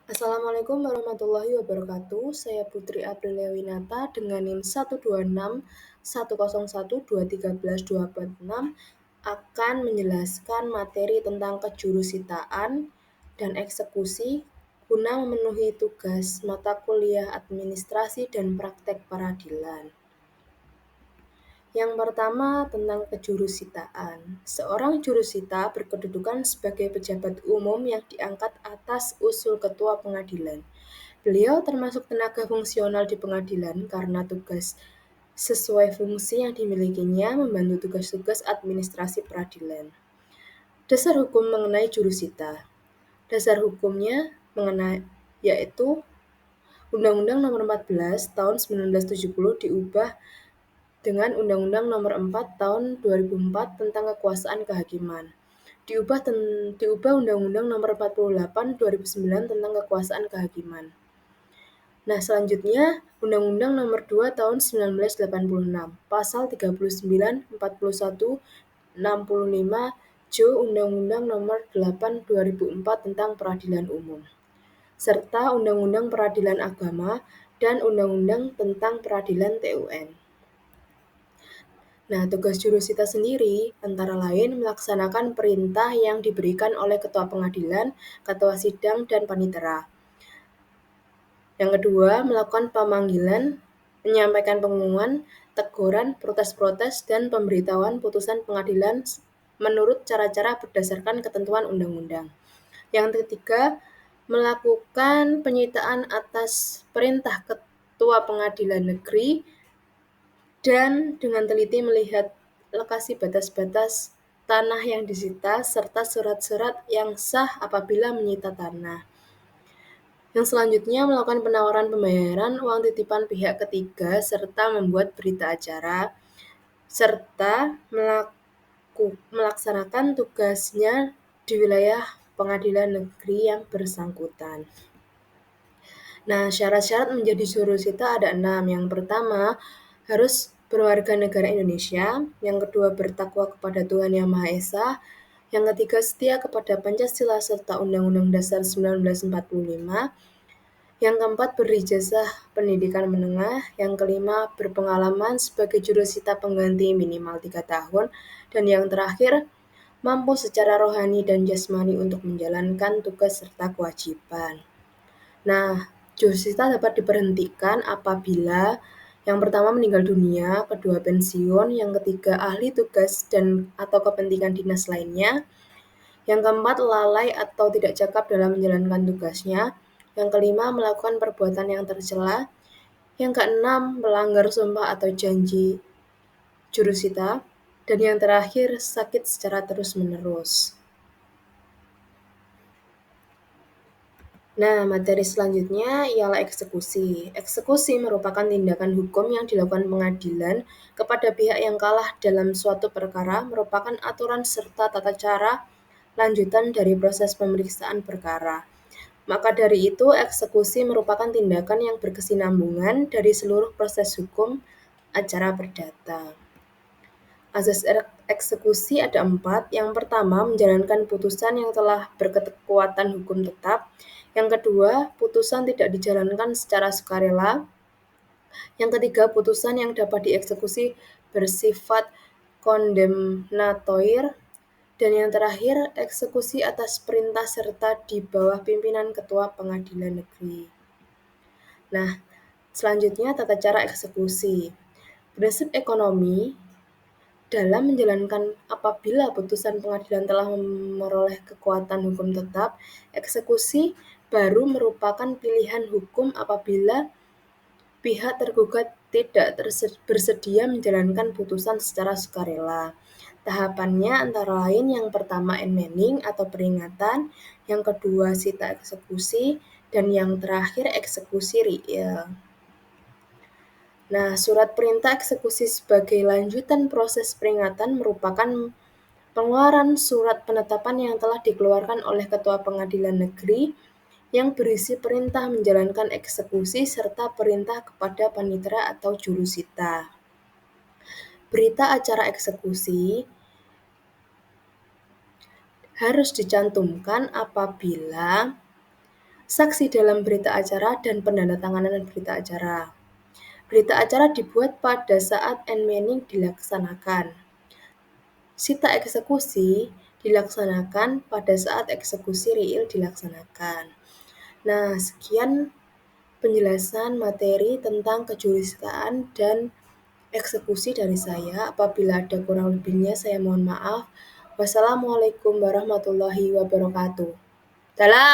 Assalamualaikum warahmatullahi wabarakatuh. Saya Putri Aprilia Winata dengan NIM 126101213/2026 akan menjelaskan materi tentang kejurusitaan dan eksekusi guna memenuhi tugas mata kuliah Administrasi dan Praktek Peradilan. Yang pertama tentang kejurusitaaan. Seorang jurusita berkedudukan sebagai pejabat umum yang diangkat atas usul ketua pengadilan. Beliau termasuk tenaga fungsional di pengadilan karena tugas sesuai fungsi yang dimilikinya membantu tugas-tugas administrasi peradilan. Dasar hukum mengenai jurusita. Dasar hukumnya yaitu Undang-Undang Nomor 14 Tahun 1970 diubah dengan Undang-Undang Nomor 4 Tahun 2004 tentang kekuasaan kehakiman. Diubah Undang-Undang Nomor 48 2009 tentang kekuasaan kehakiman. Nah, selanjutnya Undang-Undang Nomor 2 Tahun 1986, Pasal 39, 41, 65, J Undang-Undang Nomor 8 2004 tentang Peradilan Umum, serta Undang-Undang Peradilan Agama dan Undang-Undang tentang Peradilan TUN. Nah, tugas jurusita sendiri antara lain melaksanakan perintah yang diberikan oleh ketua pengadilan, ketua sidang, dan panitera. Yang kedua, melakukan pemanggilan, menyampaikan pengumuman, teguran, protes-protes, dan pemberitahuan putusan pengadilan menurut cara-cara berdasarkan ketentuan undang-undang. Yang ketiga, melakukan penyitaan atas perintah ketua pengadilan negeri dan dengan teliti melihat lokasi batas-batas tanah yang disita serta surat-surat yang sah apabila menyita tanah. Yang selanjutnya melakukan penawaran pembayaran uang titipan pihak ketiga serta membuat berita acara serta melaksanakan tugasnya di wilayah pengadilan negeri yang bersangkutan. Nah, syarat-syarat menjadi jurusita ada 6. Yang pertama, harus berwarga negara Indonesia. Yang kedua, bertakwa kepada Tuhan Yang Maha Esa. Yang ketiga, setia kepada Pancasila serta Undang-Undang Dasar 1945. Yang keempat, berijazah pendidikan menengah. Yang kelima, berpengalaman sebagai jurusita pengganti minimal 3 tahun. Dan yang terakhir, mampu secara rohani dan jasmani untuk menjalankan tugas serta kewajiban. Nah, jurusita dapat diberhentikan apabila yang pertama meninggal dunia, kedua pensiun, yang ketiga ahli tugas dan atau kepentingan dinas lainnya, yang keempat lalai atau tidak cakap dalam menjalankan tugasnya, yang kelima melakukan perbuatan yang tercela, yang keenam melanggar sumpah atau janji jurusita, dan yang terakhir sakit secara terus-menerus. Nah, materi selanjutnya ialah eksekusi. Eksekusi merupakan tindakan hukum yang dilakukan pengadilan kepada pihak yang kalah dalam suatu perkara, merupakan aturan serta tata cara lanjutan dari proses pemeriksaan perkara. Maka dari itu, eksekusi merupakan tindakan yang berkesinambungan dari seluruh proses hukum acara perdata. Azas eksekusi ada 4. Yang pertama, menjalankan putusan yang telah berkekuatan hukum tetap. Yang kedua, putusan tidak dijalankan secara sukarela. Yang ketiga, putusan yang dapat dieksekusi bersifat kondemnatoir. Dan yang terakhir, eksekusi atas perintah serta di bawah pimpinan ketua pengadilan negeri. Nah, selanjutnya tata cara eksekusi. Prinsip ekonomi dalam menjalankan apabila putusan pengadilan telah memperoleh kekuatan hukum tetap, eksekusi baru merupakan pilihan hukum apabila pihak tergugat tidak bersedia menjalankan putusan secara sukarela. Tahapannya antara lain yang pertama emending atau peringatan, yang kedua sita eksekusi, dan yang terakhir eksekusi real. Nah, surat perintah eksekusi sebagai lanjutan proses peringatan merupakan pengeluaran surat penetapan yang telah dikeluarkan oleh Ketua Pengadilan Negeri yang berisi perintah menjalankan eksekusi serta perintah kepada panitera atau jurusita. Berita acara eksekusi harus dicantumkan apabila saksi dalam berita acara, dan penandatanganan berita acara. Berita acara dibuat pada saat en-mening dilaksanakan. Sita eksekusi dilaksanakan pada saat eksekusi real dilaksanakan. Nah, sekian penjelasan materi tentang kejurisitaan dan eksekusi dari saya. Apabila ada kurang lebihnya, saya mohon maaf. Wassalamualaikum warahmatullahi wabarakatuh. Dalam